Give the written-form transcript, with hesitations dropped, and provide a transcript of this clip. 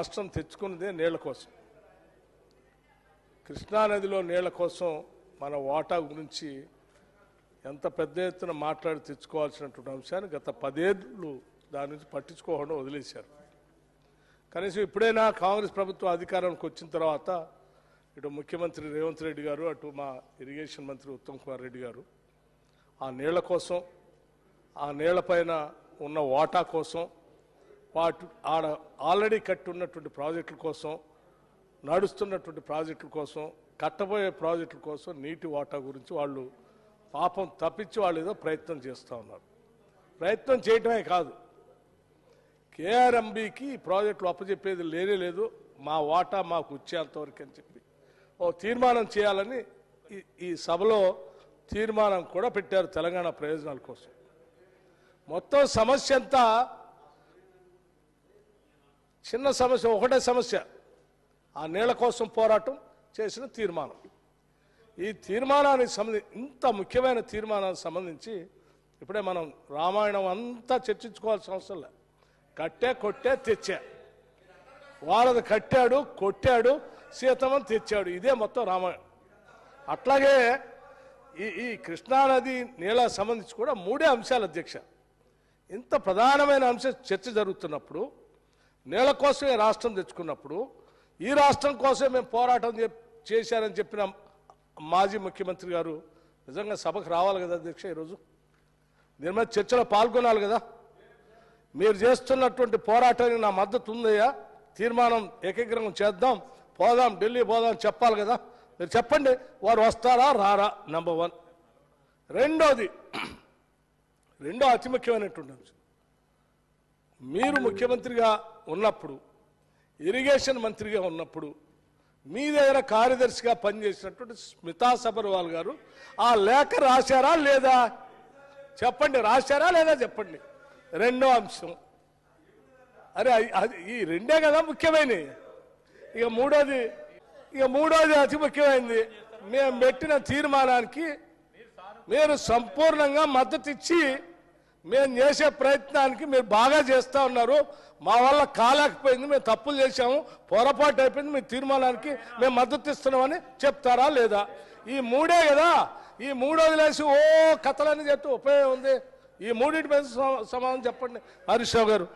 రాష్ట్రం తెచ్చుకున్నదే నీళ్ల కోసం. కృష్ణానదిలో నీళ్ల కోసం మన వాటా గురించి ఎంత పెద్ద ఎత్తున మాట్లాడి తెచ్చుకోవాల్సినటువంటి అంశాన్ని గత 10 ఏళ్ళు దాని నుంచి పట్టించుకోకుండా వదిలేశారు. కనీసం ఇప్పుడైనా కాంగ్రెస్ ప్రభుత్వం అధికారానికి వచ్చిన తర్వాత ఇటు ముఖ్యమంత్రి రేవంత్ రెడ్డి గారు, అటు మా ఇరిగేషన్ మంత్రి ఉత్తమ్ కుమార్ రెడ్డి గారు ఆ నీళ్ల కోసం, ఆ నీళ్లపైన ఉన్న వాటా కోసం, వాటి ఆడ ఆల్రెడీ కట్టి ఉన్నటువంటి ప్రాజెక్టుల కోసం, నడుస్తున్నటువంటి ప్రాజెక్టుల కోసం, కట్టబోయే ప్రాజెక్టుల కోసం నీటి వాటా గురించి వాళ్ళు పాపం తప్పించి వాళ్ళు ఏదో ప్రయత్నం చేస్తూ ఉన్నారు. ప్రయత్నం చేయటమే కాదు, కేఆర్ఎంబీకి ప్రాజెక్టులు అప్పచెప్పేది లేనే లేదు, మా వాటా మాకు వచ్చేంతవరకు అని చెప్పి ఓ తీర్మానం చేయాలని ఈ సభలో తీర్మానం కూడా పెట్టారు తెలంగాణ ప్రయోజనాల కోసం. మొత్తం సమస్య అంతా చిన్న సమస్య, ఒకటే సమస్య, ఆ నీళ్ల కోసం పోరాటం చేసిన తీర్మానం. ఈ తీర్మానానికి సంబంధించి, ఇంత ముఖ్యమైన తీర్మానానికి సంబంధించి ఇప్పుడే మనం రామాయణం అంతా చర్చించుకోవాల్సిన అవసరం లేదు. కట్టే కొట్టే తెచ్చా, వాళ్ళది కట్టాడు కొట్టాడు సీతమ్మని తెచ్చాడు, ఇదే మొత్తం రామాయణం. అట్లాగే ఈ కృష్ణానది నీళ్ళకు సంబంధించి కూడా 3 అంశాలు అధ్యక్ష. ఇంత ప్రధానమైన అంశం చర్చ జరుగుతున్నప్పుడు, నీళ్ల కోసమే రాష్ట్రం తెచ్చుకున్నప్పుడు, ఈ రాష్ట్రం కోసమే మేము పోరాటం చేశారని చెప్పిన మాజీ ముఖ్యమంత్రి గారు నిజంగా సభకు రావాలి కదా అధ్యక్ష. ఈరోజు దీని మీద చర్చలో పాల్గొనాలి కదా. మీరు చేస్తున్నటువంటి పోరాటానికి నా మద్దతు ఉందయ్యా, తీర్మానం ఏకగ్రీవం చేద్దాం, పోదాం, ఢిల్లీ పోదాం చెప్పాలి కదా. మీరు చెప్పండి, వారు వస్తారా రారా? నంబర్ 1. రెండో అతి ముఖ్యమైనటువంటి అంశం, మీరు ముఖ్యమంత్రిగా ఉన్నప్పుడు, ఇరిగేషన్ మంత్రిగా ఉన్నప్పుడు మీ దగ్గర కార్యదర్శిగా పనిచేసినటువంటి స్మితా సబర్వాల్ గారు ఆ లేఖ రాశారా లేదా చెప్పండి, రాశారా లేదా చెప్పండి. రెండో అంశం, అరే ఈ రెండే కదా ముఖ్యమైనవి. ఇక మూడోది అతి ముఖ్యమైనది, మేము పెట్టిన తీర్మానానికి మీరు సంపూర్ణంగా మద్దతు ఇచ్చి మేము చేసే ప్రయత్నానికి మీరు బాగా చేస్తూ ఉన్నారు. మా వల్ల కాలేకపోయింది, మేము తప్పులు చేశాము, పొరపాటు అయిపోయింది, మీ తీర్మానానికి మేము మద్దతు ఇస్తున్నామని చెప్తారా లేదా? ఈ 3 కదా. ఈ 3 వదిలేసి ఓ కథలన్నీ చెప్తే ఉపయోగం ఉంది. ఈ 3 మీద సమాధానం చెప్పండి హరీష్ రావు గారు.